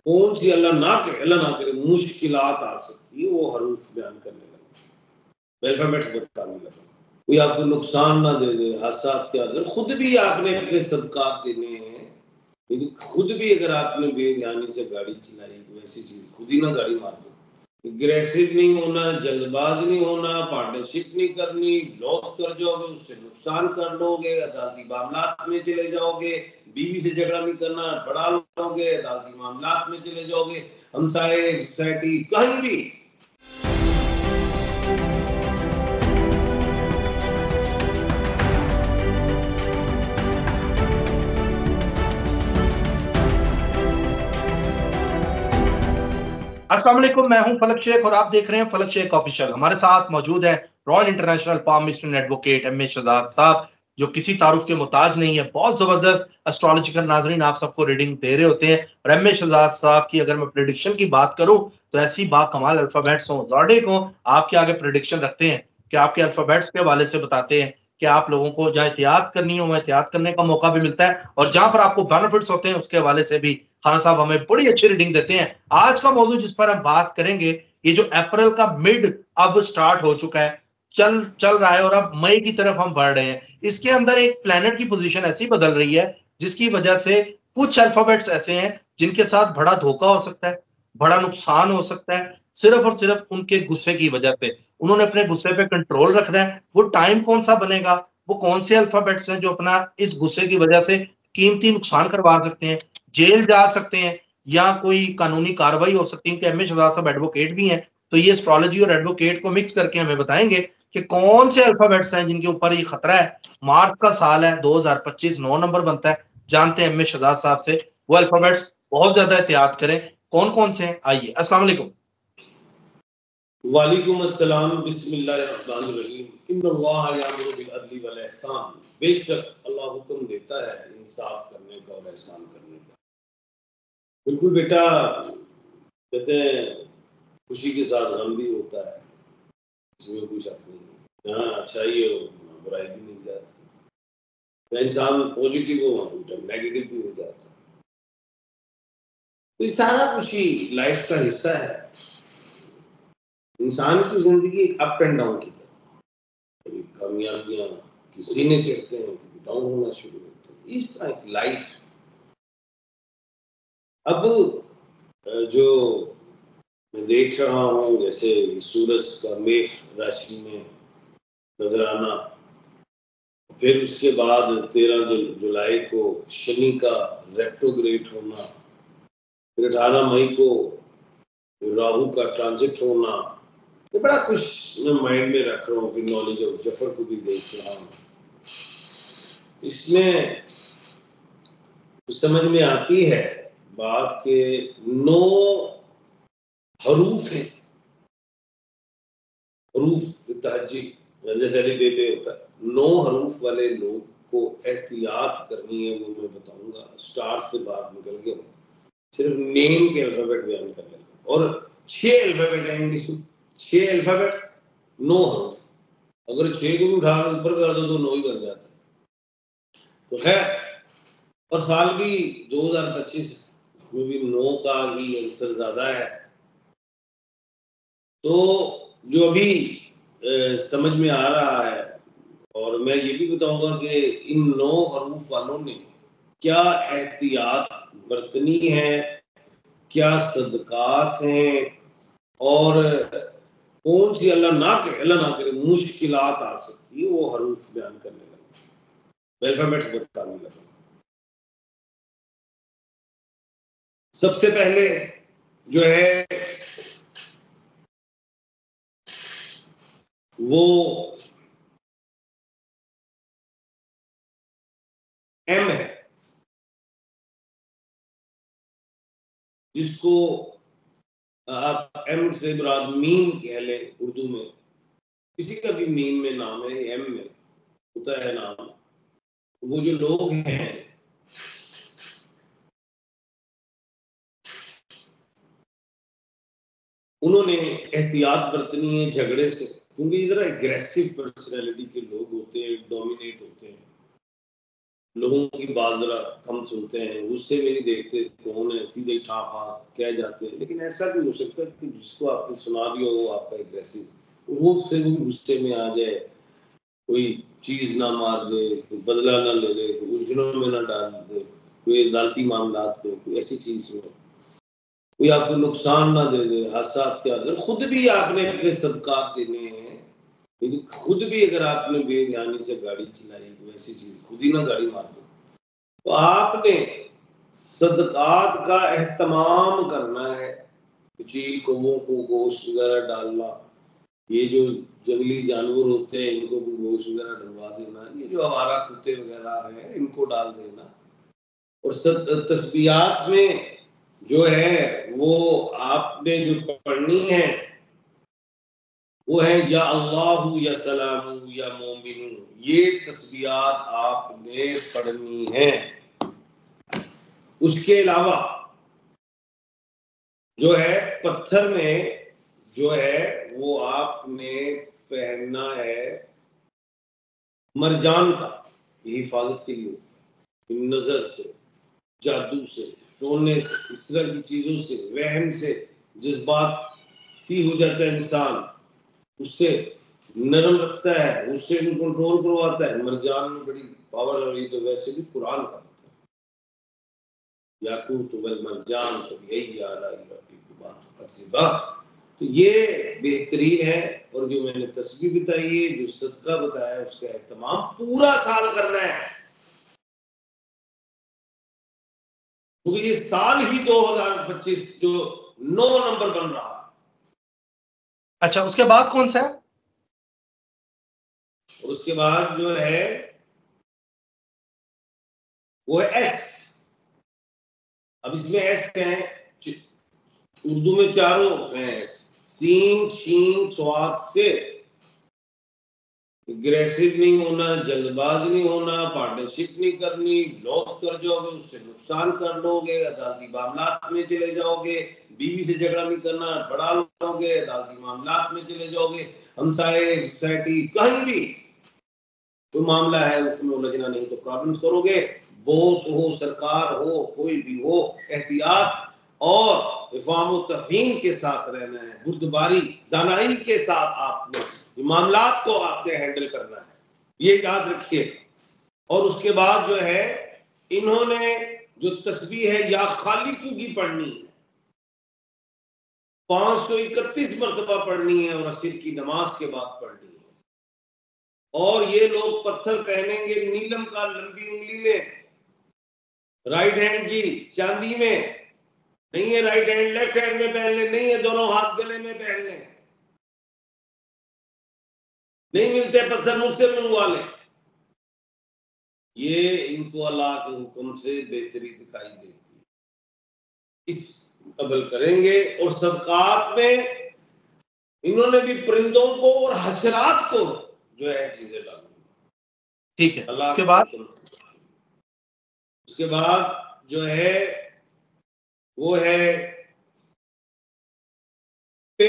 कौन सी अल्लाह ना करे मुश्किलात आ सकती है, वो हरूफ बयान करने लगा, अल्फाबेट्स बताने लगा। कोई आपको नुकसान ना दे दे, हादसात क्या दे, खुद भी आपने अपने सदकात देने हैं, लेकिन खुद भी अगर आपने बेध्यानी से गाड़ी चलाई, कोई ऐसी चीज़, खुद ही ना गाड़ी मार दो। एग्रेसिव नहीं होना, जल्दबाज नहीं होना, पार्टनरशिप नहीं करनी, लॉस कर जाओगे, उससे नुकसान कर लोगे, अदालती मामलात में चले जाओगे, बीवी से झगड़ा नहीं करना, बढ़ा लोगे, अदालती मामलात में चले जाओगे, हमसाए, सोसाइटी, कहीं भी। अस्सलाम वालेकुम, मैं हूं फलक शेख और आप देख रहे हैं फलक शेख ऑफिशियल। हमारे साथ मौजूद है royal international palm mister advocate M A Shahzad साहब, जो किसी तारुफ के मोहताज नहीं है। बहुत जबरदस्त एस्ट्रोलॉजिकल नाजरीन आप सबको रीडिंग दे रहे होते हैं। और एम ए शहजाद साहब की अगर मैं प्रिडिक्शन की बात करूं तो ऐसी बाकमाल अल्फाबेट्स हों, ज़ोडिक हों, आपके आगे प्रिडिक्शन रखते हैं कि आपके अल्फाबेट्स के हवाले से बताते हैं कि आप लोगों को जहाँ एहतियात करनी हो वहाँ एहतियात करने का मौका भी मिलता है, और जहां पर आपको बेनिफिट्स होते हैं उसके हवाले से भी खान साहब हमें बड़ी अच्छी रीडिंग देते हैं। आज का मौजूद जिस पर हम बात करेंगे, ये जो अप्रैल का मिड अब स्टार्ट हो चुका है, चल चल रहा है और अब मई की तरफ हम बढ़ रहे हैं। इसके अंदर एक प्लेनेट की पोजीशन ऐसी बदल रही है जिसकी वजह से कुछ अल्फाबेट्स ऐसे हैं जिनके साथ बड़ा धोखा हो सकता है, बड़ा नुकसान हो सकता है, सिर्फ और सिर्फ उनके गुस्से की वजह से। उन्होंने अपने गुस्से पे कंट्रोल रखना है। वो टाइम कौन सा बनेगा, वो कौन से अल्फाबेट्स हैं जो अपना इस गुस्से की वजह से कीमती नुकसान करवा सकते हैं, जेल जा सकते हैं, या कोई कानूनी कार्रवाई हो सकती है। कि एम ए शहजाद साहब एडवोकेट भी हैं, तो ये एस्ट्रोलॉजी और एडवोकेट को मिक्स करके हमें बताएंगे कि कौन से अल्फाबेट्स हैं जिनके ऊपर ये खतरा है। मार्च का साल है, 2025, 9 नंबर बनता है। जानते हैं एम ए शहजाद साहब से, वो अल्फाबेट्स बहुत ज्यादा एहतियात करें, कौन कौन से हैं। आइए। अस्सलाम वालेकुम। वालेकुम अस्सलाम, बिस्मिल्लाहिर्रहमानिर्रहीम, इन्नल्लाह यअमुरु बिल अदली वल इहसान। बेशक अल्लाह हुक्म देता है इंसाफ करने का और एहसान करने का। बिल्कुल बेटा, कहते हैं खुशी के साथ गम भी होता है, इसमें कोई शक नहीं। जहाँ अच्छाई हो वहाँ बुराई भी मिल जाती है। जहाँ इंसान पॉजिटिव हो वहाँ उल्टा नेगेटिव भी हो जाता है। तो ये सारा कुछ ही लाइफ का हिस्सा है। इंसान की जिंदगी एक अप एंड डाउन की तरह, कभी कामयाबियां की सीने चढ़ते हैं, कभी डाउन होना शुरू होते हैं, इस तरह की लाइफ। अब जो मैं देख रहा हूँ, जैसे सूरज का मेष राशि में नजर आना, फिर उसके बाद 13 जुलाई को शनि का रेट्रोग्रेड होना, फिर 18 मई को राहु का ट्रांजिट होना, ये बड़ा कुछ मैं माइंड में रख रहा हूँ कि नॉलेज ऑफ जफर को भी देख रहा हूँ। इसमें समझ में आती है बात के 9 हरूफ है। हरूफ तहज्जी जैसे अली बेबे होता है, 9 हरूफ वाले लोग को एहतियात करनी है, वो मैं बताऊंगा। स्टार से बाहर निकल के सिर्फ नेम के अल्फाबेट बयान कर लेंगे, और 6 अल्फाबेट है इंग्लिश में, 6 अल्फाबेट 9 हरूफ। अगर 6 को भी उठा के ऊपर कर दो तो 9 ही बन जाता है। तो खैर, और साल भी 2025 में भी 9 का ही आंसर ज्यादा है। तो जो अभी समझ में आ रहा है, और मैं ये भी बताऊंगा कि इन 9 हरूफ वालों ने क्या एहतियात बरतनी है, क्या सदकात हैं, और कौन सी अल्लाह ना करे मुश्किलात आ सकती है, वो हरूफ बयान करने लगे, अल्फाबेट्स बताने लगे। सबसे पहले जो है वो एम है, जिसको आप एम से मुराद मीम कह लें उर्दू में। किसी का भी मीम में नाम है, एम में होता है नाम। वो जो लोग हैं, उन्होंने एहतियात बरतनी है झगड़े से, क्योंकि इधर एग्रेसिव पर्सनैलिटी के लोग होते हैं, डोमिनेट होते हैं। लोगों की बात जरा कम सुनते हैं, गुस्से में नहीं देखते कौन है, सीधे ठाप ठाप कह जाते हैं। लेकिन ऐसा भी हो सकता है कि जिसको आपने सुना दिया हो आपका एग्रेसिव, वो उससे भी गुस्से में आ जाए, कोई चीज ना मार दे, कोई बदला ना ले ले, कोई उलझनों में ना डाल दे, कोई अदालती मामलात में, कोई ऐसी चीज में कोई आपको नुकसान ना दे दे, हादसात क्या दे। खुद भी आपने अपने सदकात देने हैं, लेकिन खुद भी अगर आपने बेध्यानी से गाड़ी चलाई, कोई ऐसी चीज, खुद ही ना गाड़ी मार दो, तो आपने सदकात का एहतमाम करना है। चील कौवों को गोश्त वगैरह डालना, ये जो जंगली जानवर होते हैं इनको भी गोश्त वगैरह डलवा देना, ये जो आवारा कुत्ते वगैरह हैं इनको डाल देना। और तस्बीहात में जो है वो आपने जो पढ़नी है वो है या अल्लाहु या सलामु या मोमिनू, ये तस्बीहात आपने पढ़नी है। उसके अलावा जो है पत्थर में जो है वो आपने पहनना है मरजान का, ये हिफाजत के लिए, नजर से, जादू से, टोने से, इस तरह की चीजों से, वहम से, जज्बाती हो जाता है इंसान, उससे नरम रखता है, उससे भी कंट्रोल करवाता है। मरजान में बड़ी पावर है, तो वैसे भी कुरान का याकूत वल मरजान फबिअय्यि आलाइ रब्बिकुमा तुकज़्ज़िबान। तो ये बेहतरीन है। और जो मैंने तस्बीह बताई है, जो सदका बताया है, उसका एहतमाम पूरा साल करना है, क्योंकि ये साल ही 2025 जो 9 नंबर बन रहा है। अच्छा, उसके बाद कौन सा है? और उसके बाद जो है वो है एस। अब इसमें एस है, उर्दू में चारों हैं, सीन शीन स्वाद से। एग्रेसिव नहीं होना, जल्दबाज नहीं होना, पार्टनरशिप नहीं करनी, लॉस कर जाओगे, उससे नुकसान कर लोगे, अदालती मामलात में चले जाओगे, बीवी से झगड़ा नहीं करना, बढ़ा लोगे, अदालती मामलात में चले जाओगे, हमसाए सोसाइटी कहीं भी कोई मामला है उसमें उलझना नहीं तो प्रॉब्लम्स करोगे। बॉस हो, सरकार हो, कोई भी हो, एहतियात और इफाम तफहीम के साथ रहना है, बुर्दबारी दानाई के साथ आपने मामलात को आपने हैंडल करना है, ये याद रखिए। और उसके बाद जो है इन्होंने जो तस्बीह है या खालिकू की पढ़नी है, 531 मरतबा पढ़नी है, और असर की नमाज के बाद पढ़नी है। और ये लोग पत्थर पहनेंगे नीलम का लंबी उंगली में, राइट हैंड की चांदी में नहीं है, राइट हैंड लेफ्ट हैंड में पहनने नहीं है, दोनों हाथ गले में पहनने, नहीं मिलते पत्थर मुझसे मंगवा लें। ये इनको अल्लाह के हुक्म से बेहतरी दिखाई देती है, इस कबल करेंगे। और सदकात में इन्होंने भी परिंदों को और हशरात को जो है चीजें डाली। ठीक है, अल्लाह उसके बाद उसके बाद जो है वो है पे,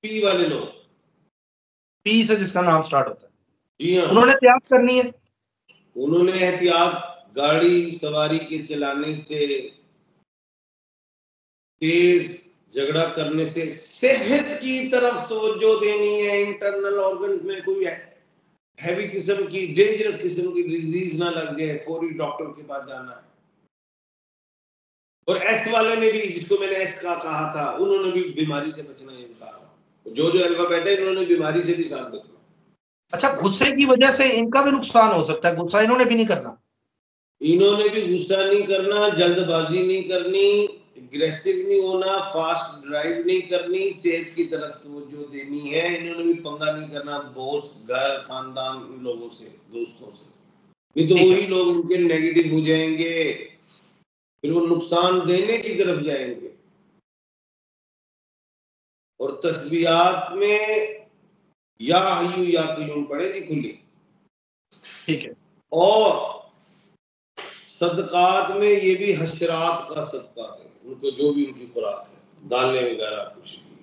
पी वाले लोग, पी से जिसका नाम स्टार्ट होता है, जी हाँ, उन्होंने त्याग करनी है। उन्होंने एहतियात गाड़ी सवारी के चलाने से, तेज झगड़ा करने से, सेहत की तरफ तवज्जो देनी है। इंटरनल ऑर्गन्स में कोई हैवी किस्म की, डेंजरस किस्म की डिजीज ना लग जाए, फौरी डॉक्टर के पास जाना है। और एस वाले ने भी, जिसको मैंने एस का कहा था, उन्होंने भी बीमारी से बचना, ये बता रहा हूं। जो अल्फाबेट है इन्होंने बीमारी से भी साथ बचना। अच्छा, गुस्से की वजह से इनका भी नुकसान हो सकता है, गुस्सा इन्होंने भी नहीं करना। इन्होंने भी गुस्सा नहीं करना, जल्दबाजी नहीं करनी, एग्रेसिव नहीं होना, फास्ट ड्राइव नहीं करनी, सेहत की तरफ तवज्जो देनी है। इन्होंने भी पंगा नहीं करना बॉस, घर, खानदान, लोगों से, दोस्तों से, नहीं तो ठीक है, वही लोग उनके नेगेटिव हो जाएंगे, फिर वो नुकसान देने की तरफ जाएंगे। और तस्बीहात में या हय्यु या कय्यूम पढ़े थी खुली। ठीक है, और सदकात में ये भी हशरात का सदका है, उनको जो भी उनकी खुराक है, दालें वगैरह कुछ भी।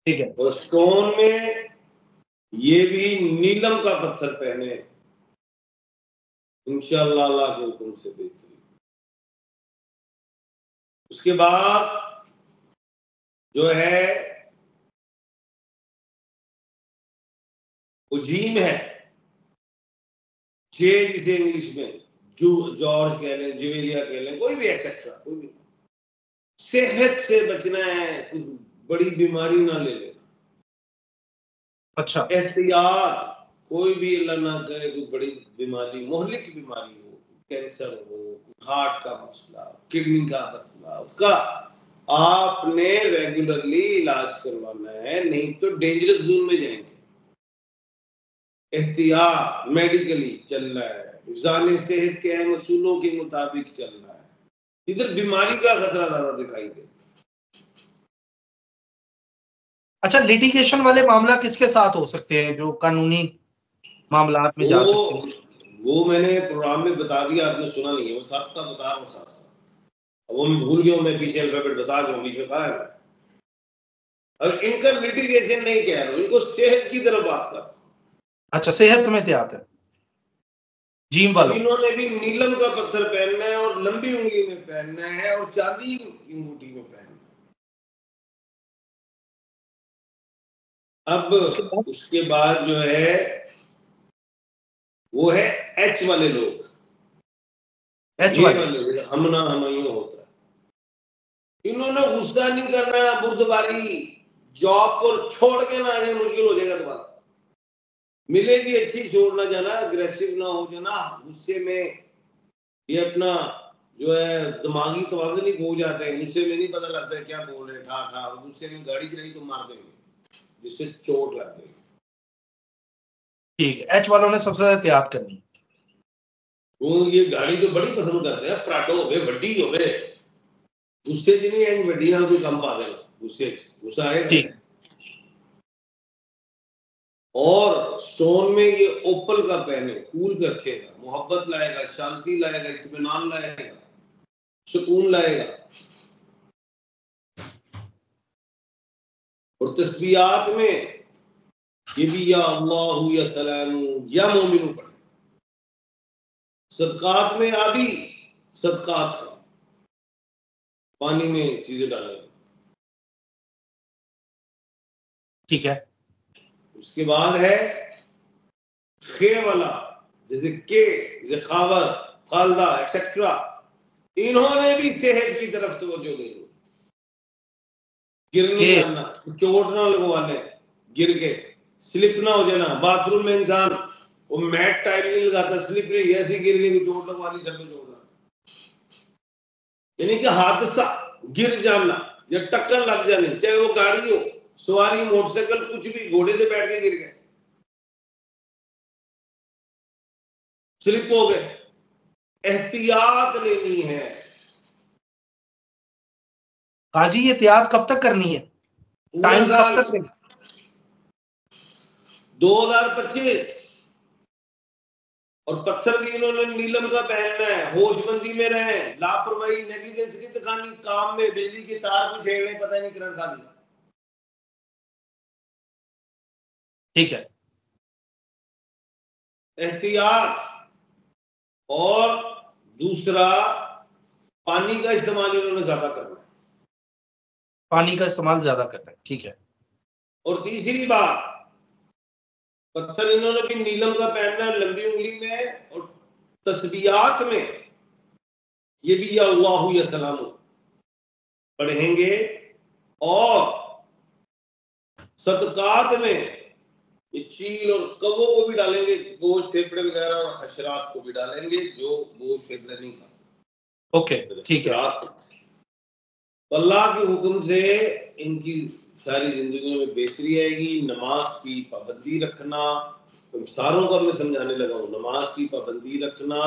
ठीक है, और स्टोन में ये भी नीलम का पत्थर पहने, इंशाअल्लाह अल्लाह के हुक्म से बेहतरीन। उसके बाद जो है वो जीम है, जे जिसे इंग्लिश में जॉर्ज कह लें, जुवेरिया कह लें, कोई भी एक्सेट्रा, कोई भी। सेहत से बचना है, कोई बड़ी बीमारी ना ले लेना। अच्छा, एहतियात, कोई भी अल्लाह ना करे कोई बड़ी बीमारी, मोहलिक बीमारी हो, कैंसर हो, हार्ट का मसला, किडनी का मसला, उसका आपने रेगुलरली इलाज करवाना है, नहीं तो डेंजरस जोन में जाएंगे। एहतियात मेडिकली चलना है, हिफ्ज़ान सेहत के अहम असूलों के मुताबिक चलना है, इधर बीमारी का खतरा ज्यादा दिखाई दे। अच्छा, लिटिगेशन वाले मामला किसके साथ हो सकते हैं जो कानूनी मामलात में जा सकते हैं? वो मैंने प्रोग्राम में बता दिया, आपने सुना नहीं है, वो सबका बता रहा हूँ साथ साथ। वो मैं भूल गया हूँ, मैं पीछे अल्फाबेट बता दूं, बीच में कहा है। और इनका लिटिगेशन नहीं कह रहा हूँ, इनको सेहत की तरफ बात कर। अच्छा, सेहत में एहतियात है जीम वालों। इन्होंने भी नीलम का पत्थर पहनना है और लंबी उंगली में पहनना है और चांदी की अंगूठी में पहनना है। अब उसके बाद जो है वो है एच वाले लोग, एच ये वाले हमना हमयूं होता है। इन्होंने गुस्सा नहीं करना, बुर्दबारी, जॉब को छोड़ के ना आने, मुश्किल हो जाएगा दोबारा। मिलेगी अच्छी, छोड़ना जाना, अग्रेसिव ना हो जाना, गुस्से में ये अपना जो है दिमागी तवाज़ुन ही खो जाते हैं, गुस्से में नहीं पता लगता है क्या बोल रहे, ठा ठा, और गुस्से में गाड़ी चलाई तो मार देंगे, जिससे चोट लग गई। ठीक है, एच वालों ने सबसे ज्यादा एहतियात करनी है। वो ये गाड़ी तो बड़ी पसंद करते हैं, प्राडो होवे, वड्डी होवे, गुस्से च नहीं आएंगे, वड्डी नाल कोई कम पा देगा, गुस्सा आएगा। ठीक, और स्टोन में ये ओपल का पहने, कूल रखेगा, मोहब्बत लाएगा, शांति लाएगा, इत्मीनान लाएगा, सुकून लाएगा। और तस्बीहात में ये भी या अल्लाह या सलाम या मोमिनू पढ़े। सदकात में आदि सदकात है, पानी में चीजें डालेगा। ठीक है। उसके बाद है खे वाला, जैसे के, जैसे खावर, खालदा एक्सेट्रा, इन्होंने भी सेहत की तरफ तवज्जो दे दी। गिर नहीं जाना, चोट ना लगवाने, गिर के स्लिप ना हो जाना। बाथरूम में इंसान वो मैट टाइप नहीं लगाता, स्लिपरी, ऐसी गिर के चोट लगवानी, सर में चोट लगा, यानी कि हादसा, गिर जाना या टक्कर लग जानी, चाहे वो गाड़ी हो, सवारी, मोटरसाइकिल, कुछ भी, घोड़े से बैठ के गिर गए, स्लिप हो गए, एहतियात लेनी है। काजी, ये एहतियात कब तक करनी है? पूरा टाइम कब साल तक? 2025। और पत्थर भी इन्होंने नीलम का पहनना है, होशमंदी में रहे, लापरवाही, नेग्लिजेंस नहीं दिखानी, काम में बिजली के तार भी छेड़ने, पता नहीं करंट खा दिया। ठीक है। एहतियात। और दूसरा, पानी का इस्तेमाल इन्होंने ज्यादा करना है। पानी का इस्तेमाल ज्यादा करना है, ठीक है। और तीसरी बात, पत्थर इन्होंने भी नीलम का पहनना है, लंबी उंगली में, और तस्बीहात में ये भी या अल्लाह या सलाम पढ़ेंगे। और सदकात में ये चील और कौवों को भी डालेंगे, गोश्त, फेफड़े वगैरह, और हशरात को भी डालेंगे जो गोश्त फेफड़े नहीं खाते। ओके, ठीक है। तो अल्लाह के हुक्म से इनकी सारी जिंदगी में बेहतरी आएगी। नमाज की पाबंदी रखना, सारों का मैं समझाने लगा हूँ, नमाज की पाबंदी रखना,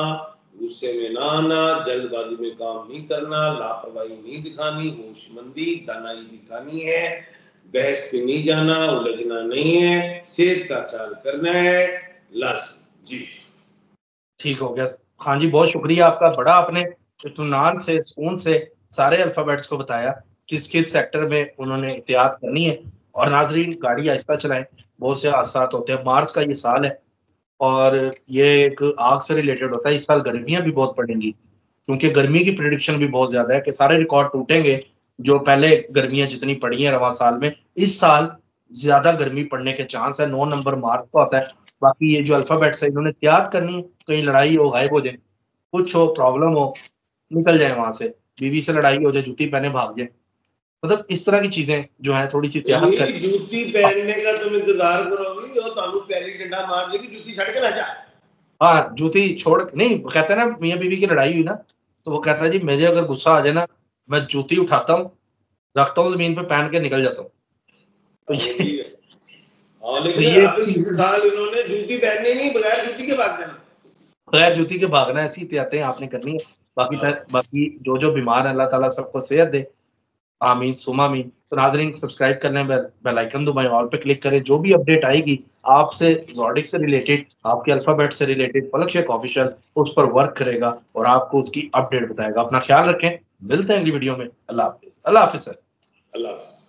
गुस्से में ना आना, जल्दबाजी में काम नहीं करना, लापरवाही नहीं दिखानी, होशमंदी, दानाई दिखानी है, बहस पे नहीं जाना, उलझना नहीं है, सेहत का ख्याल करना है, लाजमी। जी ठीक हो गया खान जी, बहुत शुक्रिया आपका। बड़ा आपने इत्मीनान से, सुकून से सारे अल्फाबेट्स को बताया किस किस सेक्टर में उन्होंने एहतियात करनी है। और नाजरीन, गाड़ी आहिस्ता चलाएं। बहुत से हादसा होते हैं। मार्च का ये साल है और ये एक आग से रिलेटेड होता है। इस साल गर्मियां भी बहुत पड़ेंगी क्योंकि गर्मी की प्रिडिक्शन भी बहुत ज्यादा है कि सारे रिकॉर्ड टूटेंगे जो पहले गर्मियां जितनी पड़ी हैं रवा साल में। इस साल ज्यादा गर्मी पड़ने के चांस है। 9 नंबर मार्च को आता है। बाकी ये जो अल्फाबेट्स है इन्होंने तैयार करनी है, कहीं लड़ाई हो, गायब हो जाए, कुछ हो, प्रॉब्लम हो, निकल जाए वहां से, बीवी से लड़ाई हो जाए, जूती पहने भाग जाए। मतलब इस तरह की चीजें जो है थोड़ी सी तैयार कर। जूती पहनने का तुम इंतजार करोगी और तानू पैरी डंडा मार देगी, जूती छड़ के ना जा। हाँ, जूती छोड़ नहीं, वो कहता है ना मियाँ बीवी की लड़ाई हुई ना, तो वो कहता है जी मुझे अगर गुस्सा आ जाए ना, मैं जूती उठाता हूँ, रखता हूँ जमीन पे, पहन के निकल जाता हूँ। तो वही है। हाँ, तो लेकिन ये अब इस साल इन्होंने जूती पहननी नहीं, बगैर जूती के भाग जाना। बगैर जूती के भागना, ऐसी एहतियातें आपने करनी है। बाकी जो बीमार है, अल्लाह ताला सबको सेहत दे। आमीन सुमा आमीन। तो नाज़रीन सब्सक्राइब कर लें, बेल आइकन दबाएं, ऑल पे क्लिक करें। जो भी अपडेट आएगी आपसे, ज़ोडिक से रिलेटेड, आपके अल्फाबेट से रिलेटेड, फलक शेख ऑफिशियल उस पर वर्क करेगा और आपको उसकी अपडेट बताएगा। अपना ख्याल रखें, मिलते हैं अगली वीडियो में। अल्लाह हाफ़िज़। अल्लाह हाफ़िज़ सर। अल्लाह हाफ़िज़।